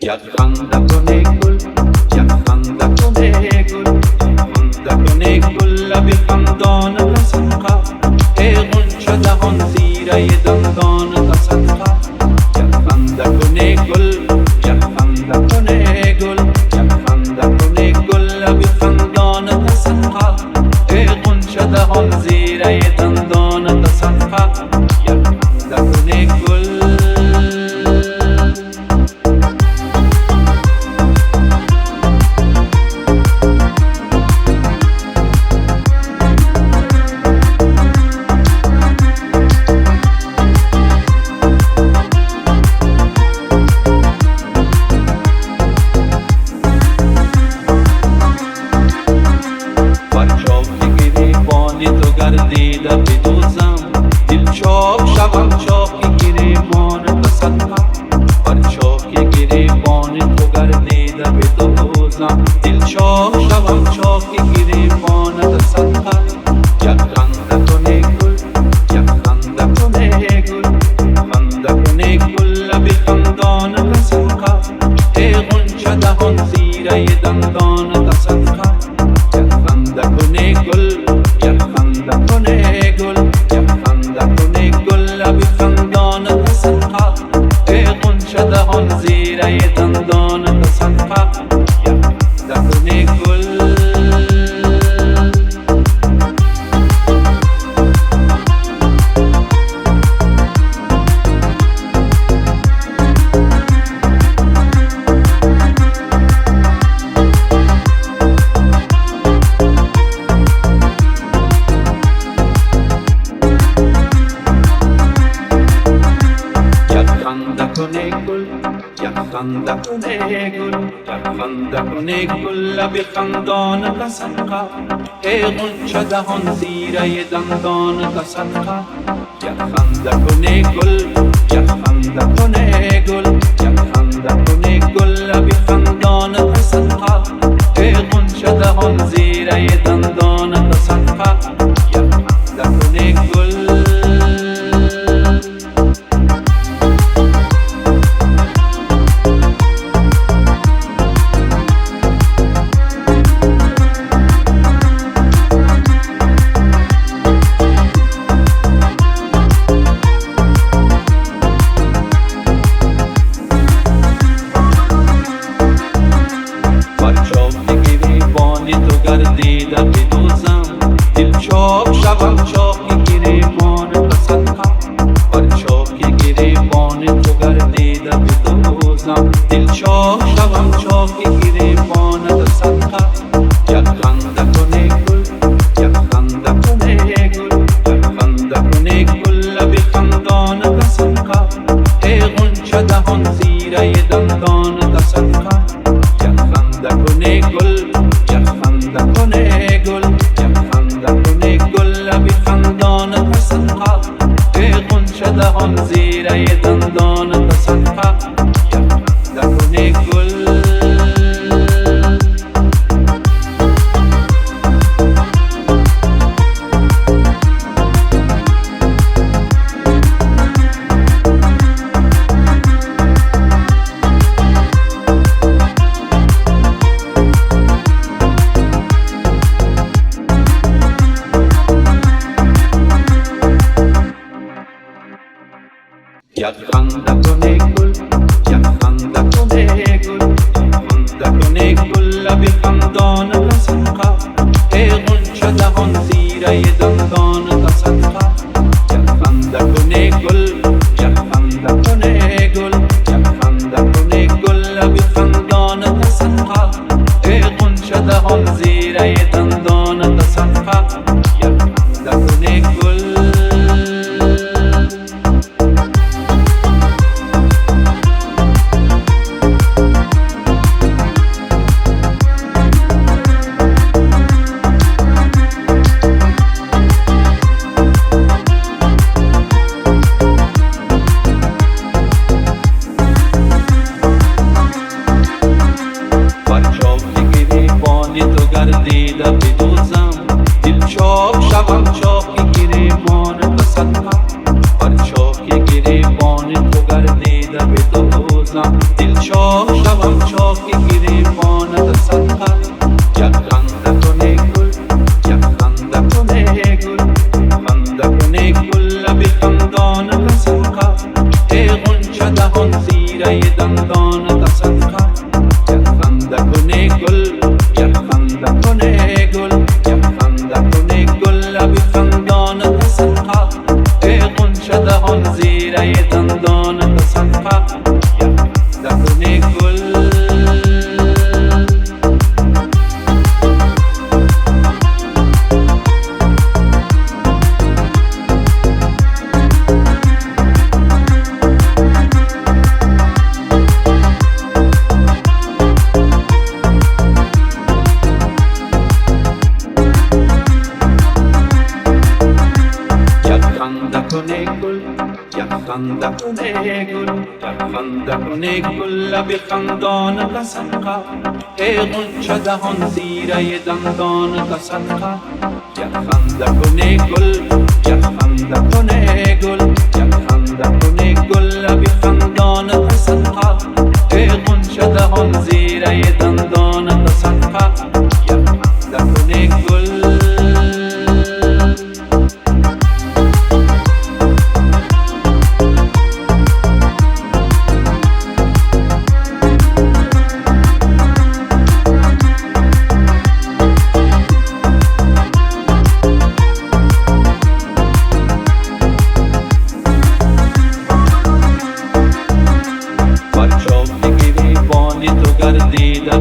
یک خنده کنه گل، یک خنده کنه گل، خنده کنه گل لب خندان تصدقه، ای غنچه دهان زیره دندان تصدقه. یک خنده کنه گل، یک خنده کنه گل، یک خنده کنه گل لب خندان تصدقه، ای غنچه دهان زیره دندان تصدقه. یک خنده کنه گل. گردیده بدوزم دل چاک شوم چاک گریبان تصدقه، بر چاک گریبان تو گردیده بدوزم دل چاک شوم چاک گریبان تصدقه. یک خنده کنه گل، یک خنده کنه گل، خنده کنه گل لب خندان تصدقه، ای غنچه دهان زیره دندان تصدقه. یک خنده کنه گل، یک خنده کنه گل، یک خنده کنه گل لب خندان تصدقه، ای غنچه دهان زیره دندان تصدقه. یک خنده کنه گل. خنده کنه گل، یک خنده کنه گل، یک خنده کنه گل لب خندان تصدقه، ای غنچه دهان زیره دندان تصدقه. یک خنده کنه گل، یک خنده کنه گل، یک خنده کنه گل لب خندان تصدقه، ای غنچه دهان زیره دندان تصدقه. یک خنده کنه گل. گردیده بدوزم دل چاک شوم چاک گریبان تصدقه، بر چاک گریبان تو گردیده بدوزم دل چاک شوم چاک گریبان تصدقه. یک خنده کنه گل، یک خنده کنه گل، یک خنده کنه گل لب خندان تصدقه، ای غنچه دهان زیره دندان تصدقه. یک خنده کنه گل، یک خنده کنه گل، یک خنده کنه گل لب خندان تصدقه، ای غنچه دهان زیره دندان تصدقه. یک خنده کنه گل. یک خنده کنه گل، یک خنده کنه گل، خنده کنه گل لب خندان تصدقه، ای غنچه دهان زیره دندان تصدقه. یک خنده کنه گل، یک خنده کنه گل، یک خنده کنه گل لب خندان تصدقه، ای غنچه دهان زیره دندان تصدقه. یک خنده کنه گل. شوم چاک گریبانت صدقه یک خنده کنه گل یک خنده کنه گل خنده کنه گل لب خندانت صدقه ای غنچه دهان زیره دندانت صدقه یک خنده کنه گل یک خنده کنه گل یک خنده کنه گل لب خندانت صدقه ای غنچه دهان زیره دندانت صدقه یک خنده کنه گل کنه گل یک خنده کنه گل یک خنده کنه گل لب خندانت صدقه ای غنچه دهان زیره دندانت صدقه یک خنده کنه گل یک خنده کنه گل یک خنده کنه گل لب خندانت صدقه ای غنچه دهان زیره دندانت صدقه یک خنده کنه گل گردیده